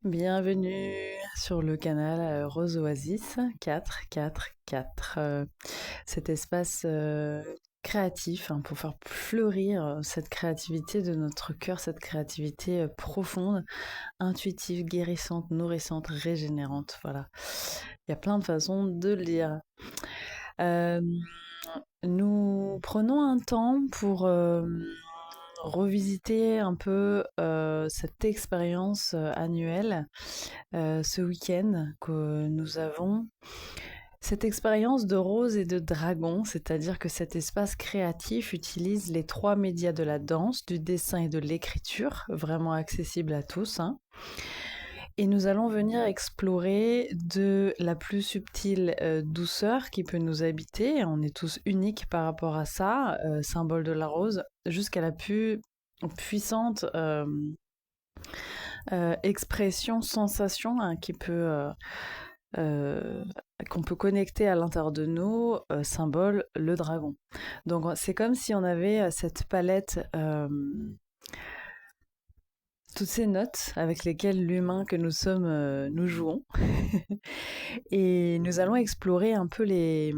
Bienvenue sur le canal Rose Oasis 444. Cet espace créatif pour faire fleurir cette créativité de notre cœur, cette créativité profonde, intuitive, guérissante, nourrissante, régénérante. Voilà, il y a plein de façons de le dire. Euh, Nous prenons un temps pour revisiter un peu cette expérience annuelle ce week-end que nous avons. Cette expérience de rose et de dragon, c'est-à-dire que cet espace créatif utilise les trois médias de la danse, du dessin et de l'écriture, vraiment accessible à tous, hein. Et nous allons venir explorer de la plus subtile douceur qui peut nous habiter. On est tous uniques par rapport à ça, symbole de la rose, jusqu'à la plus puissante expression, sensation hein, qu'on peut connecter à l'intérieur de nous, symbole le dragon. Donc c'est comme si on avait cette palette toutes ces notes avec lesquelles l'humain que nous sommes, nous jouons. Et nous allons explorer un peu les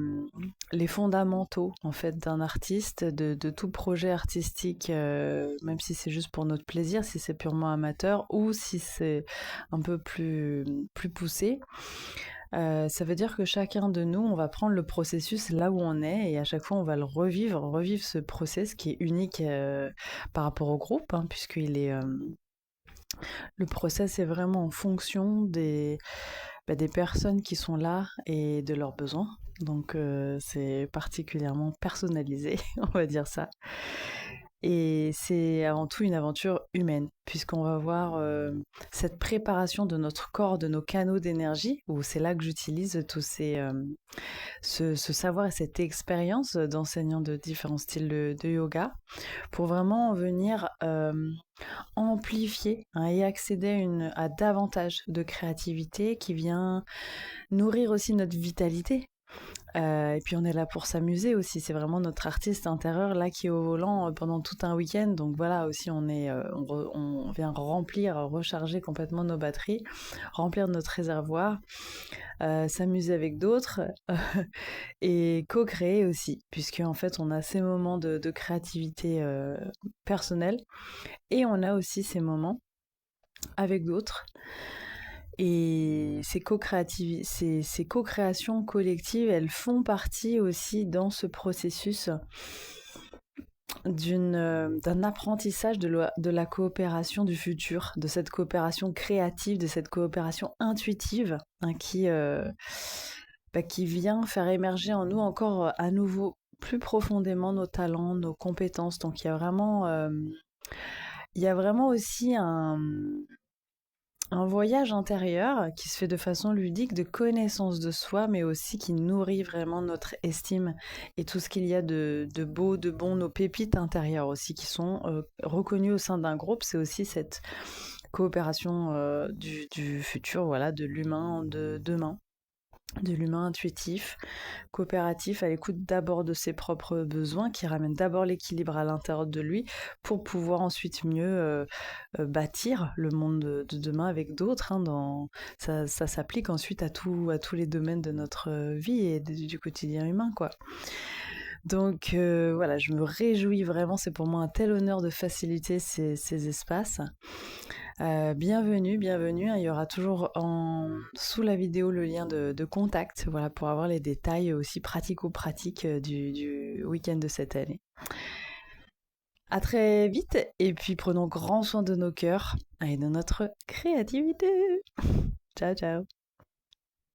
fondamentaux en fait d'un artiste, de tout projet artistique, même si c'est juste pour notre plaisir, si c'est purement amateur ou si c'est un peu plus poussé. Ça veut dire que chacun de nous, on va prendre le processus là où on est et à chaque fois on va le revivre ce process qui est unique par rapport au groupe, hein, puisqu'il est le process est vraiment en fonction des personnes qui sont là et de leurs besoins. Donc c'est particulièrement personnalisé, on va dire ça. Et c'est avant tout une aventure humaine, puisqu'on va voir cette préparation de notre corps, de nos canaux d'énergie, où c'est là que j'utilise tous ce savoir et cette expérience d'enseignant de différents styles de yoga, pour vraiment venir amplifier hein, et accéder à davantage de créativité qui vient nourrir aussi notre vitalité. Et puis on est là pour s'amuser aussi, c'est vraiment notre artiste intérieur là qui est au volant pendant tout un week-end. Donc voilà aussi on vient remplir, recharger complètement nos batteries, remplir notre réservoir, s'amuser avec d'autres et co-créer aussi, puisque en fait on a ces moments de créativité personnelle et on a aussi ces moments avec d'autres. Et ces co-créations collectives, elles font partie aussi dans ce processus d'un apprentissage de la coopération du futur, de cette coopération créative, de cette coopération intuitive hein, qui vient faire émerger en nous encore à nouveau plus profondément nos talents, nos compétences. Donc il y a vraiment aussi un voyage intérieur qui se fait de façon ludique, de connaissance de soi, mais aussi qui nourrit vraiment notre estime et tout ce qu'il y a de beau, de bon, nos pépites intérieures aussi qui sont reconnues au sein d'un groupe. C'est aussi cette coopération du futur, voilà, de l'humain de demain. De l'humain intuitif, coopératif, à l'écoute d'abord de ses propres besoins, qui ramène d'abord l'équilibre à l'intérieur de lui pour pouvoir ensuite mieux bâtir le monde de demain avec d'autres. Hein, ça s'applique ensuite à tous les domaines de notre vie et du quotidien humain, quoi. Donc voilà, je me réjouis vraiment, c'est pour moi un tel honneur de faciliter ces espaces. Bienvenue, bienvenue. Il y aura toujours sous la vidéo le lien de contact, voilà, pour avoir les détails aussi pratico-pratiques du week-end de cette année. À très vite et puis prenons grand soin de nos cœurs et de notre créativité. Ciao, ciao.